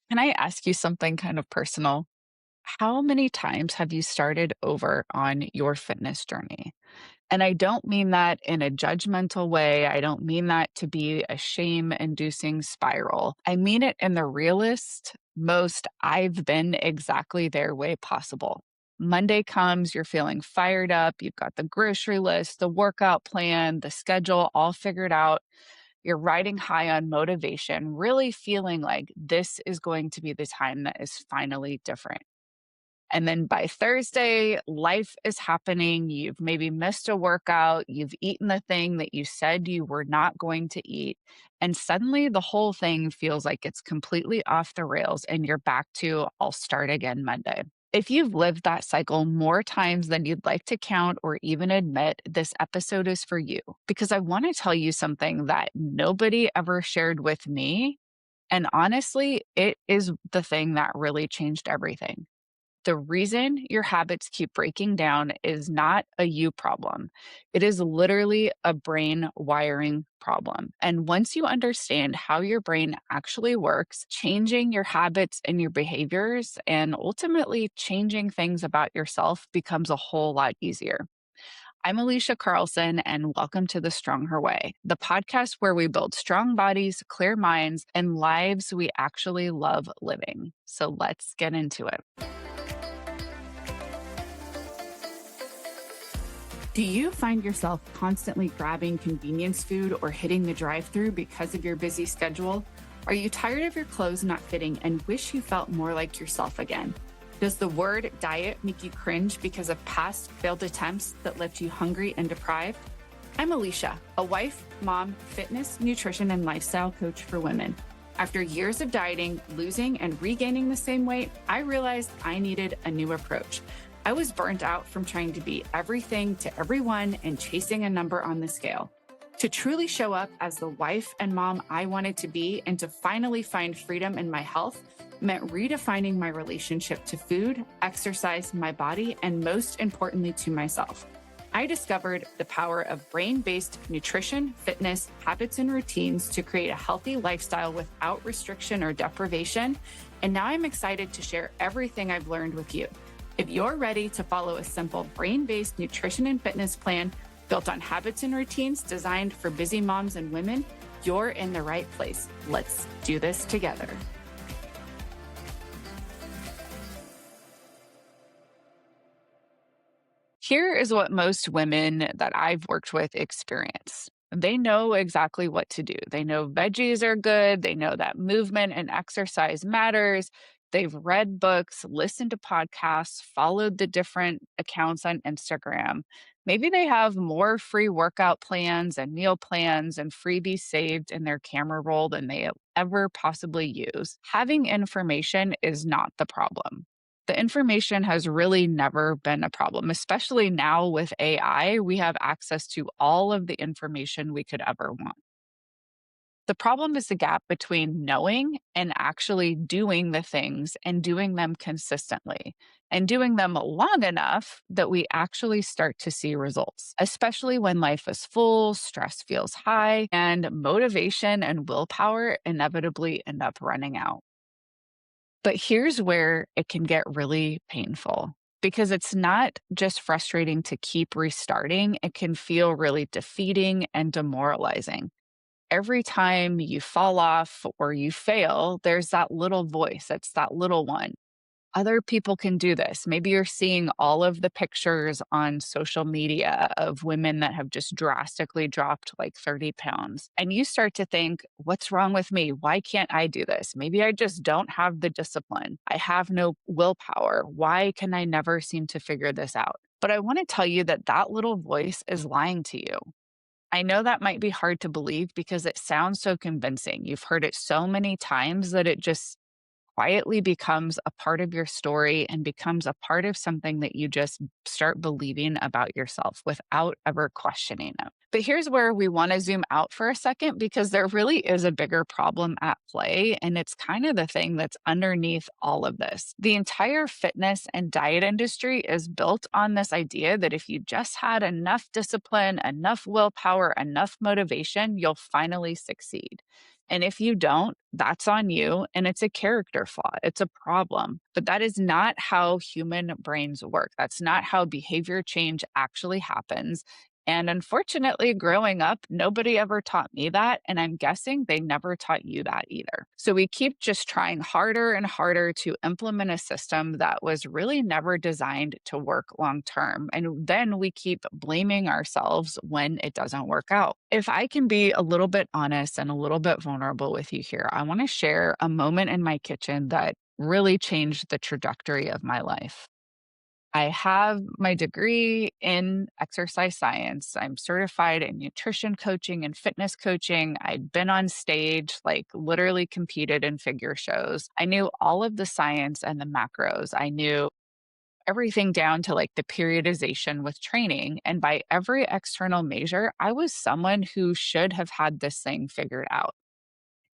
Can I ask you something kind of personal? How many times have you started over on your fitness journey? And I don't mean that in a judgmental way. I don't mean that to be a shame inducing spiral. I mean it in the realest, most I've been exactly their way possible. Monday comes, you're feeling fired up, you've got the grocery list, the workout plan, the schedule all figured out. You're riding high on motivation, really feeling like this is going to be the time that is finally different. And then by Thursday, life is happening. You've maybe missed a workout. You've eaten the thing that you said you were not going to eat. And suddenly the whole thing feels like it's completely off the rails and you're back to, I'll start again Monday. If you've lived that cycle more times than you'd like to count or even admit, this episode is for you because I want to tell you something that nobody ever shared with me. And honestly, it is the thing that really changed everything. The reason your habits keep breaking down is not a you problem. It is literally a brain wiring problem. And once you understand how your brain actually works, changing your habits and your behaviors and ultimately changing things about yourself becomes a whole lot easier. I'm Alisha Carlson, and welcome to The Strong Her Way, the podcast where we build strong bodies, clear minds, and lives we actually love living. So let's get into it. Do you find yourself constantly grabbing convenience food or hitting the drive-thru because of your busy schedule? Are you tired of your clothes not fitting and wish you felt more like yourself again? Does the word diet make you cringe because of past failed attempts that left you hungry and deprived? I'm Alisha, a wife, mom, fitness, nutrition, and lifestyle coach for women. After years of dieting, losing, and regaining the same weight, I realized I needed a new approach. I was burnt out from trying to be everything to everyone and chasing a number on the scale. To truly show up as the wife and mom I wanted to be and to finally find freedom in my health meant redefining my relationship to food, exercise, my body, and most importantly, to myself. I discovered the power of brain-based nutrition, fitness, habits, and routines to create a healthy lifestyle without restriction or deprivation. And now I'm excited to share everything I've learned with you. If you're ready to follow a simple brain-based nutrition and fitness plan built on habits and routines designed for busy moms and women, you're in the right place. Let's do this together. Here is what most women that I've worked with experience. They know exactly what to do. They know veggies are good. They know that movement and exercise matters. They've read books, listened to podcasts, followed the different accounts on Instagram. Maybe they have more free workout plans and meal plans and freebies saved in their camera roll than they ever possibly use. Having information is not the problem. The information has really never been a problem, especially now with AI. We have access to all of the information we could ever want. The problem is the gap between knowing and actually doing the things and doing them consistently and doing them long enough that we actually start to see results, especially when life is full, stress feels high, and motivation and willpower inevitably end up running out. But here's where it can get really painful because it's not just frustrating to keep restarting, it can feel really defeating and demoralizing. Every time you fall off or you fail, there's that little voice. It's that little one. Other people can do this. Maybe you're seeing all of the pictures on social media of women that have just drastically dropped like 30 pounds. And you start to think, what's wrong with me? Why can't I do this? Maybe I just don't have the discipline. I have no willpower. Why can I never seem to figure this out? But I want to tell you that that little voice is lying to you. I know that might be hard to believe because it sounds so convincing. You've heard it so many times that it just quietly becomes a part of your story and becomes a part of something that you just start believing about yourself without ever questioning it. But here's where we want to zoom out for a second because there really is a bigger problem at play. And it's kind of the thing that's underneath all of this. The entire fitness and diet industry is built on this idea that if you just had enough discipline, enough willpower, enough motivation, you'll finally succeed. And if you don't, that's on you and it's a character flaw. It's a problem. But that is not how human brains work. That's not how behavior change actually happens. And unfortunately, growing up, nobody ever taught me that. And I'm guessing they never taught you that either. So we keep just trying harder and harder to implement a system that was really never designed to work long term. And then we keep blaming ourselves when it doesn't work out. If I can be a little bit honest and a little bit vulnerable with you here, I want to share a moment in my kitchen that really changed the trajectory of my life. I have my degree in exercise science. I'm certified in nutrition coaching and fitness coaching. I'd been on stage, like literally competed in figure shows. I knew all of the science and the macros. I knew everything down to like the periodization with training. And by every external measure, I was someone who should have had this thing figured out.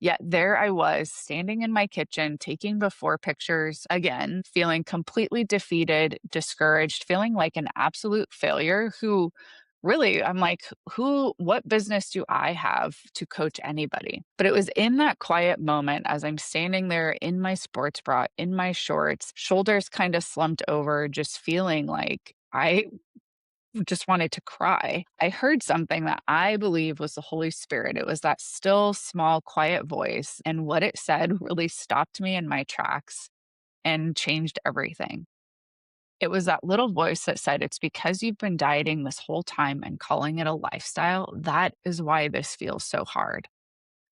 Yet there I was standing in my kitchen, taking before pictures again, feeling completely defeated, discouraged, feeling like an absolute failure who really, I'm like, what business do I have to coach anybody? But it was in that quiet moment as I'm standing there in my sports bra, in my shorts, shoulders kind of slumped over, just feeling like I just wanted to cry. I heard something that I believe was the Holy Spirit. It was that still, small, quiet voice. And what it said really stopped me in my tracks and changed everything. It was that little voice that said, "It's because you've been dieting this whole time and calling it a lifestyle. That is why this feels so hard."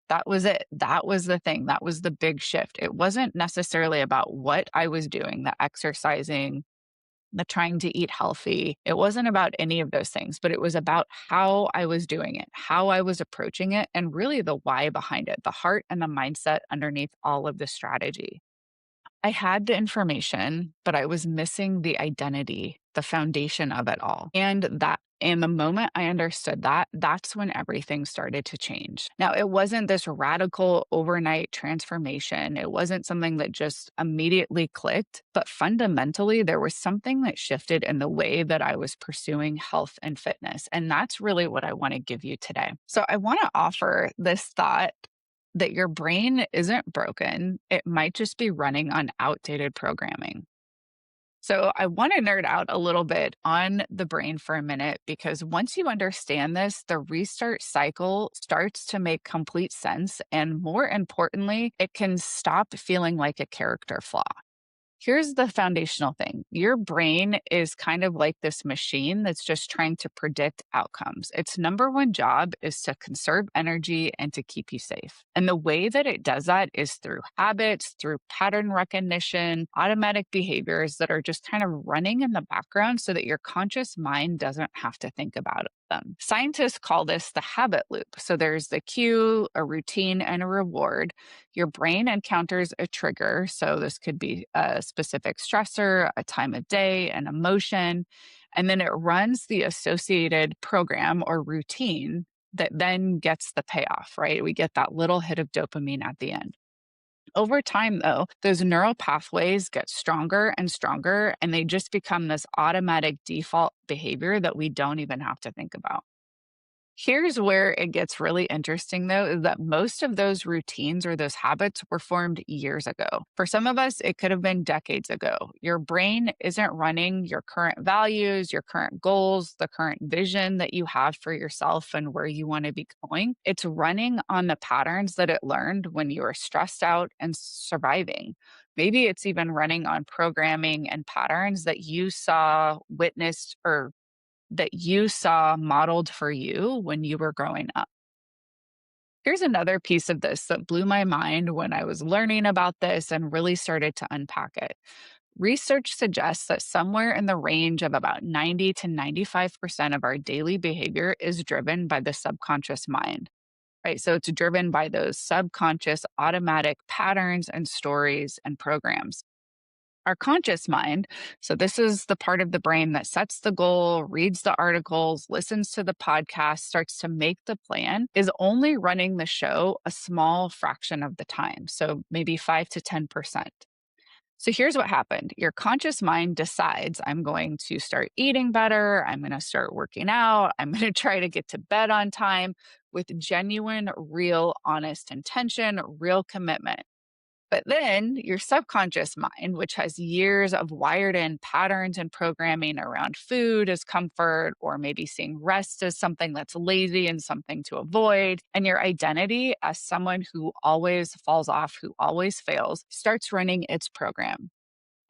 That was it. That was the thing. That was the big shift. It wasn't necessarily about what I was doing, the exercising, the trying to eat healthy. It wasn't about any of those things, but it was about how I was doing it, how I was approaching it, and really the why behind it, the heart and the mindset underneath all of the strategy. I had the information, but I was missing the identity, the foundation of it all. And the moment I understood that, that's when everything started to change. Now, it wasn't this radical overnight transformation. It wasn't something that just immediately clicked, but fundamentally, there was something that shifted in the way that I was pursuing health and fitness. And that's really what I want to give you today. So, I want to offer this thought that your brain isn't broken. It might just be running on outdated programming. So, I want to nerd out a little bit on the brain for a minute because once you understand this, the restart cycle starts to make complete sense. And more importantly, it can stop feeling like a character flaw. Here's the foundational thing. Your brain is kind of like this machine that's just trying to predict outcomes. Its number one job is to conserve energy and to keep you safe. And the way that it does that is through habits, through pattern recognition, automatic behaviors that are just kind of running in the background so that your conscious mind doesn't have to think about them. Scientists call this the habit loop. So there's the cue, a routine, and a reward. Your brain encounters a trigger. So this could be a specific stressor, a time of day, an emotion, and then it runs the associated program or routine that then gets the payoff, right? We get that little hit of dopamine at the end. Over time, though, those neural pathways get stronger and stronger, and they just become this automatic default behavior that we don't even have to think about. Here's where it gets really interesting, though, is that most of those routines or those habits were formed years ago. For some of us, it could have been decades ago. Your brain isn't running your current values, your current goals, the current vision that you have for yourself and where you want to be going. It's running on the patterns that it learned when you were stressed out and surviving. Maybe it's even running on programming and patterns that you saw, witnessed, or that you saw modeled for you when you were growing up. Here's another piece of this that blew my mind when I was learning about this and really started to unpack it. Research suggests that somewhere in the range of about 90 to 95% of our daily behavior is driven by the subconscious mind, right? So it's driven by those subconscious automatic patterns and stories and programs. Our conscious mind, so this is the part of the brain that sets the goal, reads the articles, listens to the podcast, starts to make the plan, is only running the show a small fraction of the time. So maybe 5 to 10%. So here's what happened. Your conscious mind decides I'm going to start eating better. I'm going to start working out. I'm going to try to get to bed on time. with genuine, real, honest intention, real commitment. But then your subconscious mind, which has years of wired in patterns and programming around food as comfort, or maybe seeing rest as something that's lazy and something to avoid, and your identity as someone who always falls off, who always fails, starts running its program.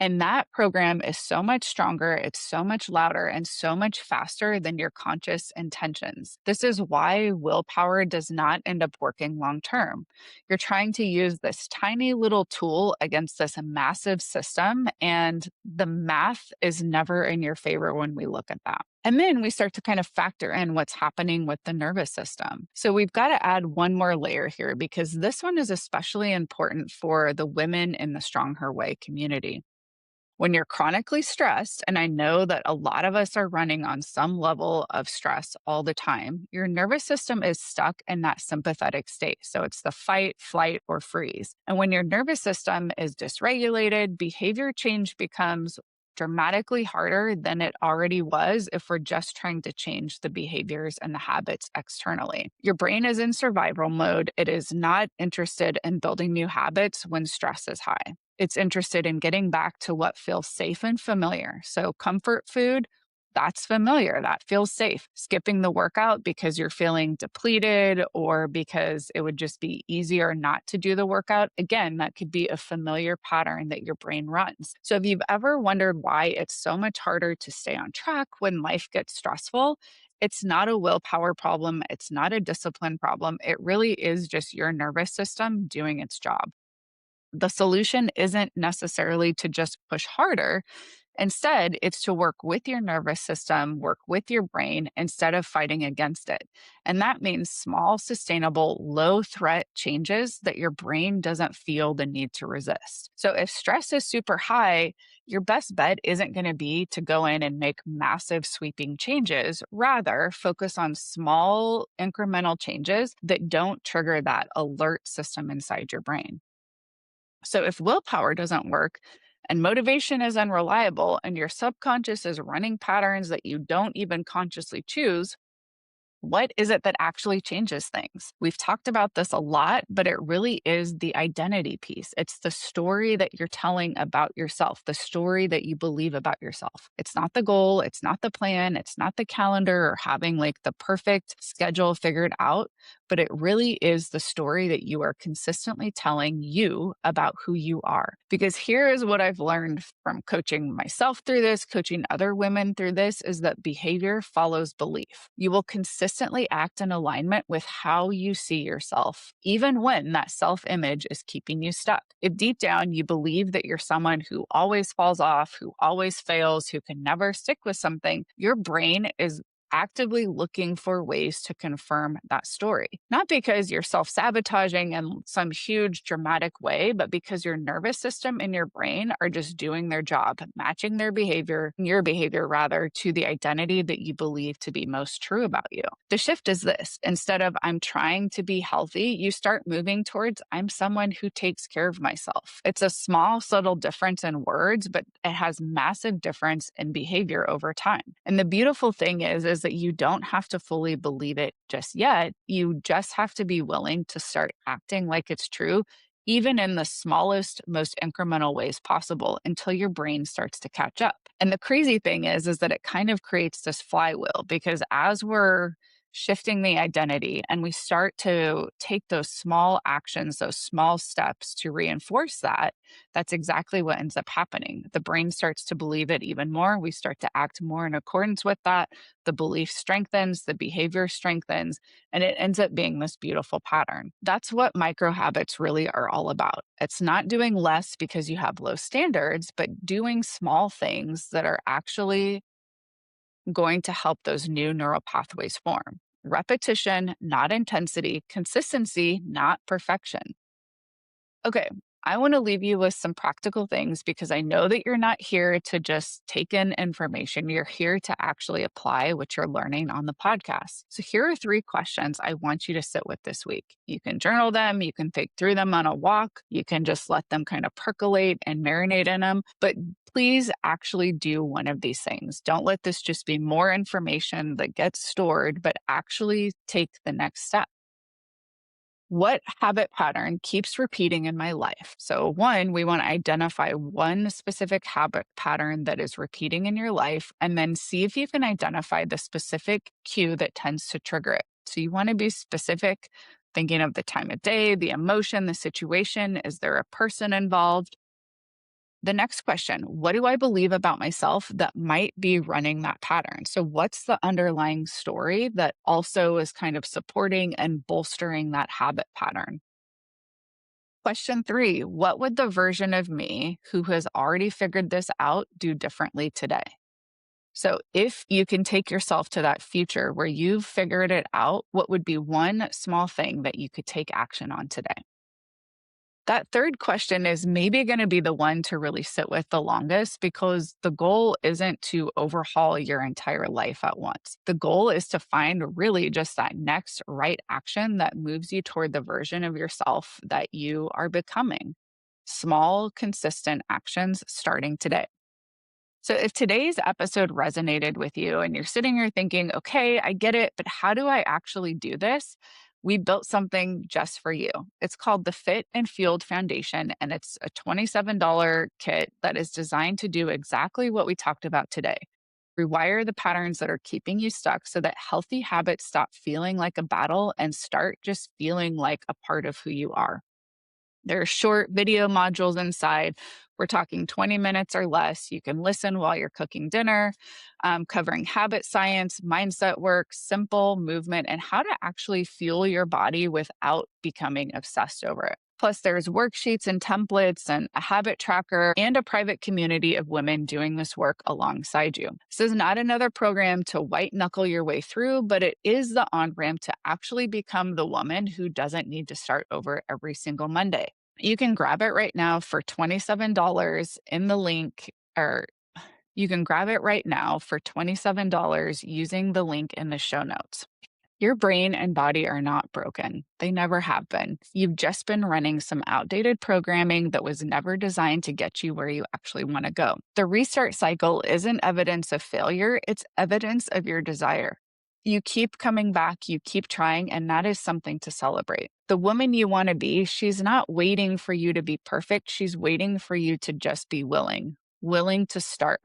And that program is so much stronger, it's so much louder, and so much faster than your conscious intentions. This is why willpower does not end up working long term. You're trying to use this tiny little tool against this massive system, and the math is never in your favor when we look at that. And then we start to kind of factor in what's happening with the nervous system. So we've got to add one more layer here because this one is especially important for the women in the Strong Her Way community. When you're chronically stressed, and I know that a lot of us are running on some level of stress all the time, your nervous system is stuck in that sympathetic state. So it's the fight, flight, or freeze. And when your nervous system is dysregulated, behavior change becomes dramatically harder than it already was if we're just trying to change the behaviors and the habits externally. Your brain is in survival mode. It is not interested in building new habits when stress is high. It's interested in getting back to what feels safe and familiar. So, comfort food, that's familiar. That feels safe. Skipping the workout because you're feeling depleted or because it would just be easier not to do the workout. Again, that could be a familiar pattern that your brain runs. So, if you've ever wondered why it's so much harder to stay on track when life gets stressful, it's not a willpower problem. It's not a discipline problem. It really is just your nervous system doing its job. The solution isn't necessarily to just push harder. Instead, it's to work with your nervous system, work with your brain instead of fighting against it. And that means small, sustainable, low threat changes that your brain doesn't feel the need to resist. So if stress is super high, your best bet isn't going to be to go in and make massive sweeping changes. Rather, focus on small incremental changes that don't trigger that alert system inside your brain. So if willpower doesn't work and motivation is unreliable and your subconscious is running patterns that you don't even consciously choose, what is it that actually changes things? We've talked about this a lot, but it really is the identity piece. It's the story that you're telling about yourself, the story that you believe about yourself. It's not the goal, it's not the plan, it's not the calendar or having like the perfect schedule figured out, but it really is the story that you are consistently telling you about who you are. Because here is what I've learned from coaching myself through this, coaching other women through this, is that behavior follows belief. You will consistently act in alignment with how you see yourself, even when that self-image is keeping you stuck. If deep down you believe that you're someone who always falls off, who always fails, who can never stick with something, your brain is actively looking for ways to confirm that story. Not because you're self sabotaging in some huge dramatic way, but because your nervous system and your brain are just doing their job, matching your behavior rather, to the identity that you believe to be most true about you. The shift is this: instead of I'm trying to be healthy, you start moving towards I'm someone who takes care of myself. It's a small, subtle difference in words, but it has massive difference in behavior over time. And the beautiful thing is that you don't have to fully believe it just yet. You just have to be willing to start acting like it's true, even in the smallest, most incremental ways possible until your brain starts to catch up. And the crazy thing is that it kind of creates this flywheel because as we're shifting the identity and we start to take those small actions, those small steps to reinforce that, that's exactly what ends up happening. The brain starts to believe it even more. We start to act more in accordance with that. The belief strengthens, the behavior strengthens, and it ends up being this beautiful pattern. That's what micro habits really are all about. It's not doing less because you have low standards, but doing small things that are actually going to help those new neural pathways form. Repetition, not intensity, consistency, not perfection. Okay, I want to leave you with some practical things because I know that you're not here to just take in information. You're here to actually apply what you're learning on the podcast. So here are 3 questions I want you to sit with this week. You can journal them, you can think through them on a walk, you can just let them kind of percolate and marinate in them. But please actually do one of these things. Don't let this just be more information that gets stored, but actually take the next step. What habit pattern keeps repeating in my life? So, one, we want to identify one specific habit pattern that is repeating in your life, and then see if you can identify the specific cue that tends to trigger it. So, you want to be specific, thinking of the time of day, the emotion, the situation. Is there a person involved? The next question, what do I believe about myself that might be running that pattern? So, what's the underlying story that also is kind of supporting and bolstering that habit pattern? Question 3, what would the version of me who has already figured this out do differently today? So, if you can take yourself to that future where you've figured it out, what would be one small thing that you could take action on today? That third question is maybe going to be the one to really sit with the longest because the goal isn't to overhaul your entire life at once. The goal is to find really just that next right action that moves you toward the version of yourself that you are becoming. Small, consistent actions starting today. So, if today's episode resonated with you and you're sitting here thinking, okay, I get it, but how do I actually do this? We built something just for you. It's called the Fit and Fueled Foundation, and it's a $27 kit that is designed to do exactly what we talked about today. Rewire the patterns that are keeping you stuck so that healthy habits stop feeling like a battle and start just feeling like a part of who you are. There are short video modules inside. We're talking 20 minutes or less. You can listen while you're cooking dinner, covering habit science, mindset work, simple movement, and how to actually fuel your body without becoming obsessed over it. Plus, there's worksheets and templates and a habit tracker and a private community of women doing this work alongside you. This is not another program to white knuckle your way through, but it is the on ramp to actually become the woman who doesn't need to start over every single Monday. You can grab it right now for $27 in the link, or you can grab it right now for $27 using the link in the show notes. Your brain and body are not broken. They never have been. You've just been running some outdated programming that was never designed to get you where you actually want to go. The restart cycle isn't evidence of failure, it's evidence of your desire. You keep coming back, you keep trying, and that is something to celebrate. The woman you want to be, she's not waiting for you to be perfect. She's waiting for you to just be willing to start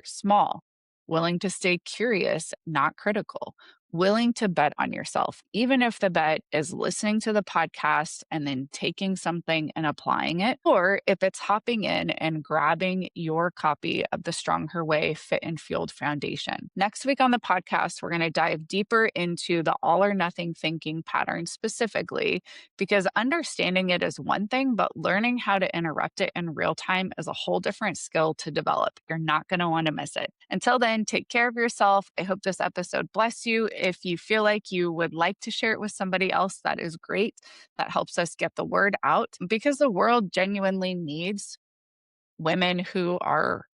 small, willing to stay curious, not critical, willing to bet on yourself, even if the bet is listening to the podcast and then taking something and applying it, or if it's hopping in and grabbing your copy of the Strong Her Way Fit and Fueled Foundation. Next week on the podcast, we're going to dive deeper into the all or nothing thinking pattern specifically, because understanding it is one thing, but learning how to interrupt it in real time is a whole different skill to develop. You're not going to want to miss it. Until then, take care of yourself. I hope this episode blessed you. If you feel like you would like to share it with somebody else, that is great. That helps us get the word out because the world genuinely needs women who are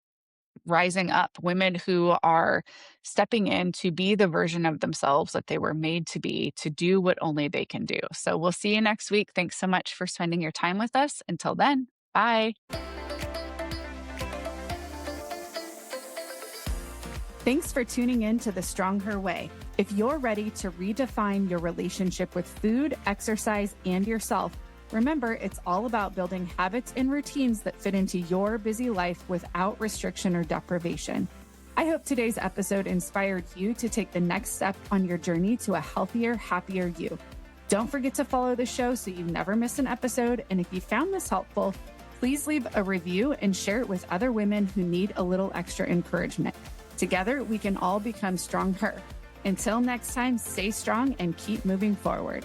rising up, women who are stepping in to be the version of themselves that they were made to be, to do what only they can do. So we'll see you next week. Thanks so much for spending your time with us. Until then, bye. Thanks for tuning in to The Strong Her Way. If you're ready to redefine your relationship with food, exercise, and yourself, remember it's all about building habits and routines that fit into your busy life without restriction or deprivation. I hope today's episode inspired you to take the next step on your journey to a healthier, happier you. Don't forget to follow the show so you never miss an episode. And if you found this helpful, please leave a review and share it with other women who need a little extra encouragement. Together, we can all become stronger. Until next time, stay strong and keep moving forward.